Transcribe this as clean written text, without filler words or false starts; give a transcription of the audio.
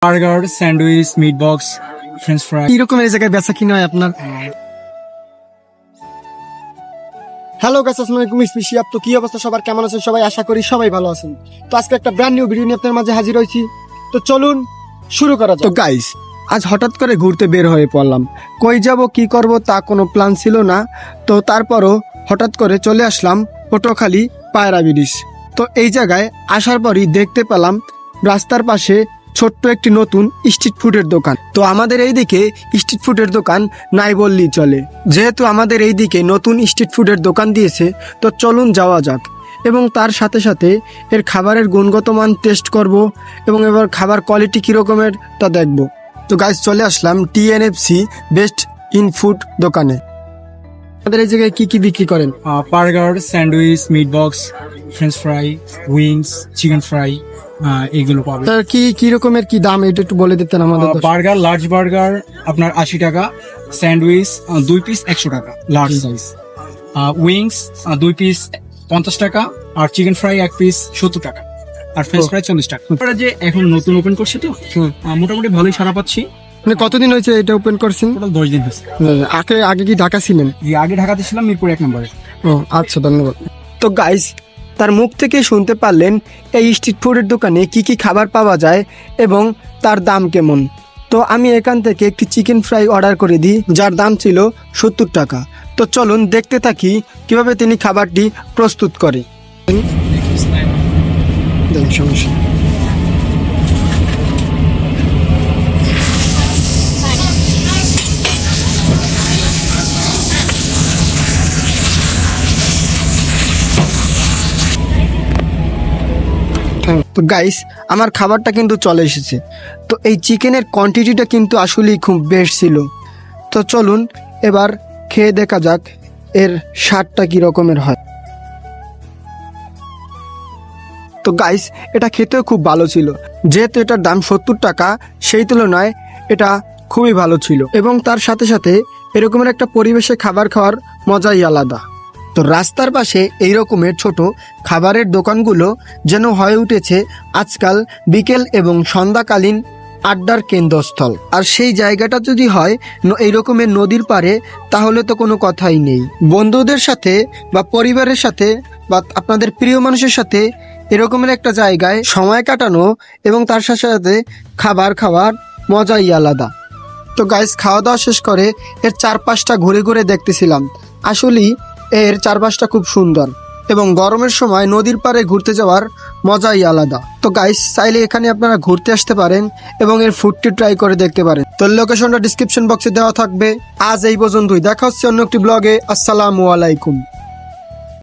Burger, sandwich, meat box, French fry. কিরকম এই জায়গায় বেচা কিনা হয় আপনার? হ্যালো গাইস, আসসালামু আলাইকুম। স্পেশি আপ তো কি অবস্থা সবার, কেমন আছেন সবাই? আশা করি সবাই ভালো আছেন। তো আজকে একটা ব্র্যান্ড নিউ ভিডিও নিয়ে আপনাদের মাঝে হাজির হয়েছি। তো চলুন শুরু করা যাক। তো গাইস, আজ হঠাৎ করে ঘুরতে বের হয়ে পড়লাম। কই যাব কি করব তা কোনো প্ল্যান ছিল না। তো তারপরও হঠাৎ করে চলে আসলাম পটুয়াখালী পায়রা ব্রিজ। তো এই জায়গায় আসার পরই দেখতে পেলাম রাস্তার পাশে ছোট্ট একটি নতুন স্ট্রিট ফুডের দোকান। তো আমাদের এইদিকে স্ট্রিট ফুডের দোকান নাই বললেই চলে। যেহেতু আমাদের এইদিকে নতুন স্ট্রিট ফুডের দোকান দিয়েছে, তো চলুন যাওয়া যাক এবং তার সাথে সাথে এর খাবারের গুণগত মান টেস্ট করব এবং এবার খাবার কোয়ালিটি কীরকমের তা দেখব। তো গাইস, চলে আসলাম TNFC বেস্ট ইন ফুড দোকানে। আমাদের এই জায়গায় কি কি বিক্রি করেন? Burger, sandwich, meat box, French fry, wings, chicken fry, এগুলো পাবেন। তার কি রকমের কি দাম এটা একটু বলে দিতেন আমাদের? বার্গার, লার্জ বার্গার আপনার 80 টাকা, স্যান্ডউইচ 2 পিস 100 টাকা লার্জ সাইজ, উইংস 2 পিস 50 টাকা, আর চিকেন ফ্রাই 1 পিস 70 টাকা, আর ফ্রেঞ্চ ফ্রাই 40 টাকা। আমরা যে এখন নতুন ওপেন করছি তো মোটামুটি ভালোই সারা পাচ্ছি। মানে কতদিন হয়েছে এটা ওপেন করছেন? টোটাল 10 দিন হয়েছে। আগে কি ঢাকা ছিলেন? আগে ঢাকাতে ছিলাম, মিরপুর 1 নম্বরে। ও আচ্ছা, ধন্যবাদ। তো গাইস, তার মুখ থেকে শুনতে পারলেন এই স্ট্রিট ফুডের দোকানে কি কি খাবার পাওয়া যায় এবং তার দাম কেমন। তো আমি এখান থেকে একটি চিকেন ফ্রাই অর্ডার করে দিই, যার দাম ছিল 70 টাকা। তো চলুন দেখতে থাকি কিভাবে তিনি খাবারটি প্রস্তুত করে। সমস্যা তো গাইস, আমার খাবারটা কিন্তু চলে এসেছে। তো এই চিকেনের কোয়ান্টিটিটা কিন্তু আসলেই খুব বেশ ছিল। তো চলুন এবার খেয়ে দেখা যাক এর স্বাদটা কি রকমের হয়। তো গাইস, এটা খেতেও খুব ভালো ছিল। যেহেতু এটার দাম 70 টাকা, সেই তুলনায় এটা খুবই ভালো ছিল এবং তার সাথে সাথে এরকমের একটা পরিবেশে খাবার খাওয়ার মজাই আলাদা। তো রাস্তার পাশে এই রকমের ছোট খাবারের দোকানগুলো যেন হয়ে উঠেছে আজকাল বিকেল এবং সন্ধ্যাকালীন আড্ডার কেন্দ্রস্থল। আর সেই জায়গাটা যদি হয় এই রকমের নদীর পাড়ে, তাহলে তো কোনো কথাই নেই। বন্ধুদের সাথে বা পরিবারের সাথে বা আপনাদের প্রিয় মানুষের সাথে এরকমের একটা জায়গায় সময় কাটানো এবং তার সাথে সাথে খাবার খাওয়ার মজাই আলাদা। তো গাইস, খাওয়া দাওয়া শেষ করে এর চারপাশটা ঘুরে ঘুরে দেখতেছিলাম। আসলেই এর চারপাশটা খুব সুন্দর এবং গরমের সময় নদীর পাড়ে ঘুরতে যাওয়ার মজাই আলাদা। তো গাইস, চাইলে এখানে আপনারা ঘুরতে আসতে পারেন এবং এর ফুডটি ট্রাই করে দেখতে পারেন। তো লোকেশনটা ডিসক্রিপশন বক্সে দেওয়া থাকবে। আজ এই পর্যন্তই, দেখা হচ্ছে অন্য একটি ব্লগে। আসসালামু আলাইকুম।